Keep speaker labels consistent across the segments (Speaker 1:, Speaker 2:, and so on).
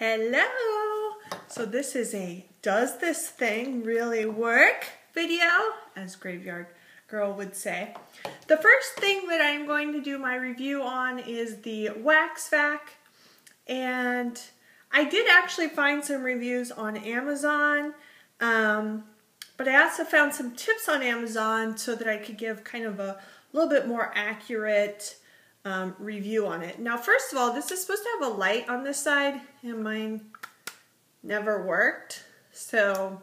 Speaker 1: Hello! So this is a does this thing really work video, as Graveyard Girl would say. The first thing that I'm going to do my review on is the WaxVac, and I did actually find some reviews on Amazon, but I also found some tips on Amazon so that I could give kind of a little bit more accurate review on it. Now, first of all, this is supposed to have a light on this side, and mine never worked. So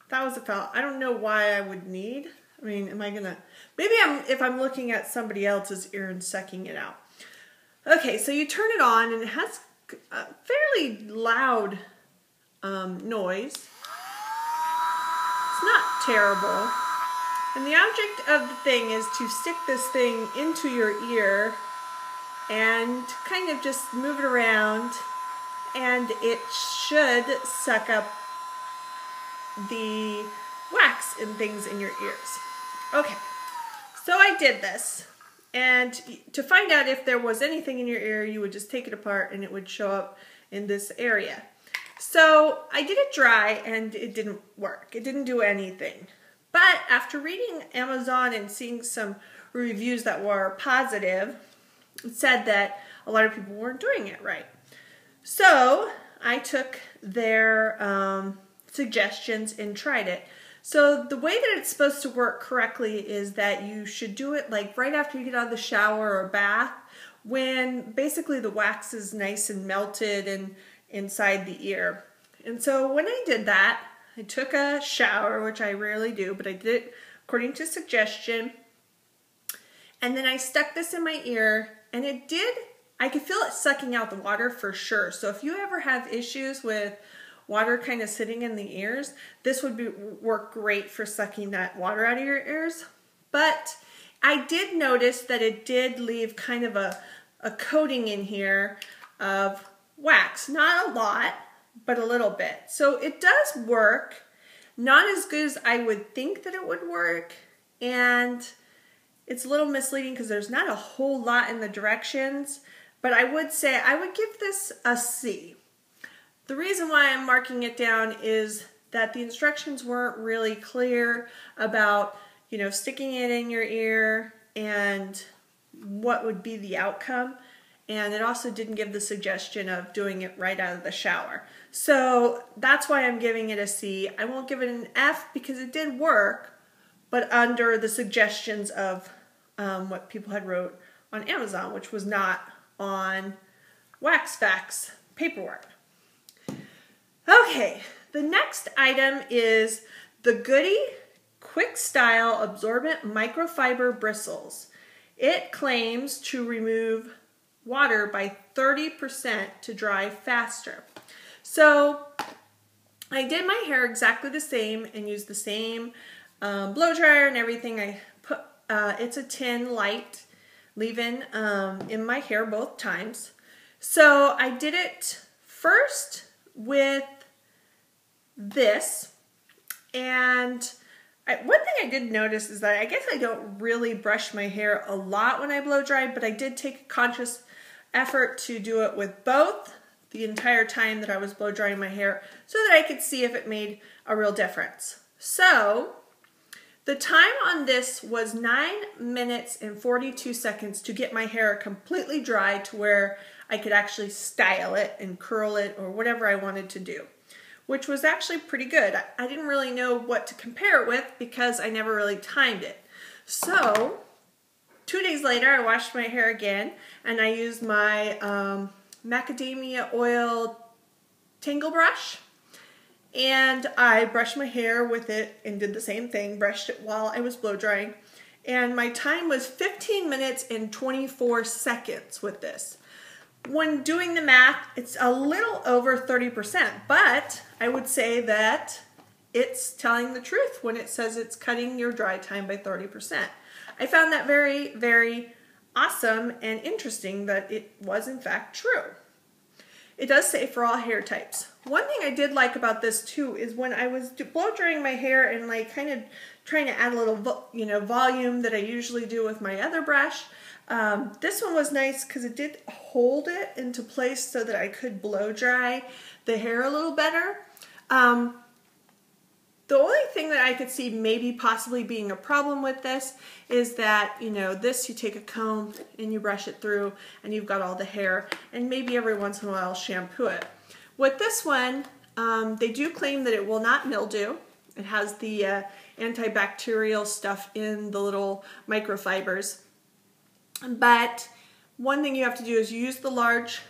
Speaker 1: that was a foul. I don't know why I would need. I mean, am I gonna? Maybe if I'm looking at somebody else's ear and sucking it out. Okay, so you turn it on, and it has a fairly loud noise. It's not terrible. And the object of the thing is to stick this thing into your ear and kind of just move it around, and it should suck up the wax and things in your ears. Okay, so I did this, and to find out if there was anything in your ear, you would just take it apart and it would show up in this area. So I did it dry and it didn't work. It didn't do anything. But after reading Amazon and seeing some reviews that were positive, it said that a lot of people weren't doing it right. So I took their suggestions and tried it. So the way that it's supposed to work correctly is that you should do it like right after you get out of the shower or bath, when basically the wax is nice and melted and inside the ear. And so when I did that, I took a shower, which I rarely do, but I did it according to suggestion. And then I stuck this in my ear, and it did, I could feel it sucking out the water for sure. So if you ever have issues with water kind of sitting in the ears, this would work great for sucking that water out of your ears. But I did notice that it did leave kind of a coating in here of wax. Not a lot, but a little bit. So it does work. Not as good as I would think that it would work, and it's a little misleading because there's not a whole lot in the directions, but I would say I would give this a C. The reason why I'm marking it down is that the instructions weren't really clear about, you know, sticking it in your ear and what would be the outcome. And it also didn't give the suggestion of doing it right out of the shower. So that's why I'm giving it a C. I won't give it an F because it did work, but under the suggestions of what people had wrote on Amazon, which was not on WaxVac's paperwork. Okay, the next item is the Goody Quik Style Absorbent Microfiber Bristles. It claims to remove water by 30% to dry faster. So I did my hair exactly the same and used the same blow dryer and everything. I put it's a 10 light leave-in in my hair both times. So I did it first with this, and one thing I did notice is that I guess I don't really brush my hair a lot when I blow dry, but I did take a conscious effort to do it with both the entire time that I was blow drying my hair so that I could see if it made a real difference. So the time on this was 9 minutes and 42 seconds to get my hair completely dry to where I could actually style it and curl it or whatever I wanted to do, which was actually pretty good. I didn't really know what to compare it with because I never really timed it. So 2 days later, I washed my hair again, and I used my macadamia oil tangle brush, and I brushed my hair with it and did the same thing, brushed it while I was blow drying, and my time was 15 minutes and 24 seconds with this. When doing the math, it's a little over 30%, but I would say that it's telling the truth when it says it's cutting your dry time by 30%. I found that very, very awesome and interesting that it was in fact true. It does say for all hair types. One thing I did like about this too is when I was blow drying my hair and like kind of trying to add a little volume that I usually do with my other brush, this one was nice because it did hold it into place so that I could blow dry the hair a little better. The only thing that I could see maybe possibly being a problem with this is that, this you take a comb and you brush it through and you've got all the hair, and maybe every once in a while shampoo it. With this one, they do claim that it will not mildew. It has the antibacterial stuff in the little microfibers. But one thing you have to do is use the large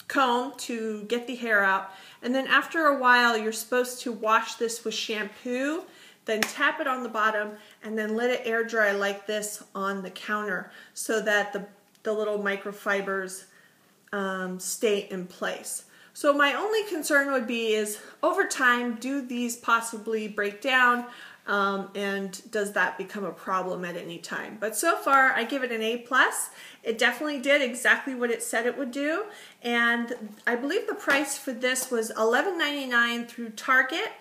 Speaker 1: comb to get the hair out, and then after a while you're supposed to wash this with shampoo, then tap it on the bottom and then let it air dry like this on the counter so that the little microfibers stay in place. So my only concern would be is over time, do these possibly break down, and does that become a problem at any time? But so far I give it an A+. It definitely did exactly what it said it would do, and I believe the price for this was $11.99 through Target,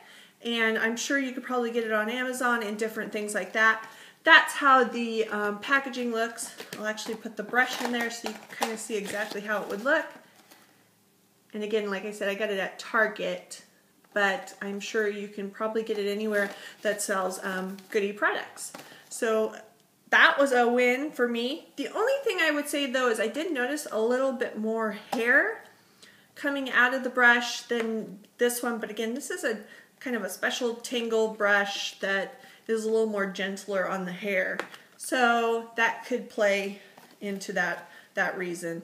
Speaker 1: and I'm sure you could probably get it on Amazon and different things like that. That's how the packaging looks. I'll actually put the brush in there so you can kind of see exactly how it would look. And again, like I said, I got it at Target, but I'm sure you can probably get it anywhere that sells Goody products. So that was a win for me. The only thing I would say though is I did notice a little bit more hair coming out of the brush than this one, but again, this is a kind of a special tangle brush that is a little more gentler on the hair. So that could play into that reason.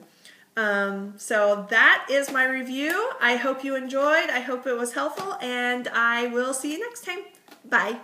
Speaker 1: So that is my review. I hope you enjoyed. I hope it was helpful, and I will see you next time. Bye.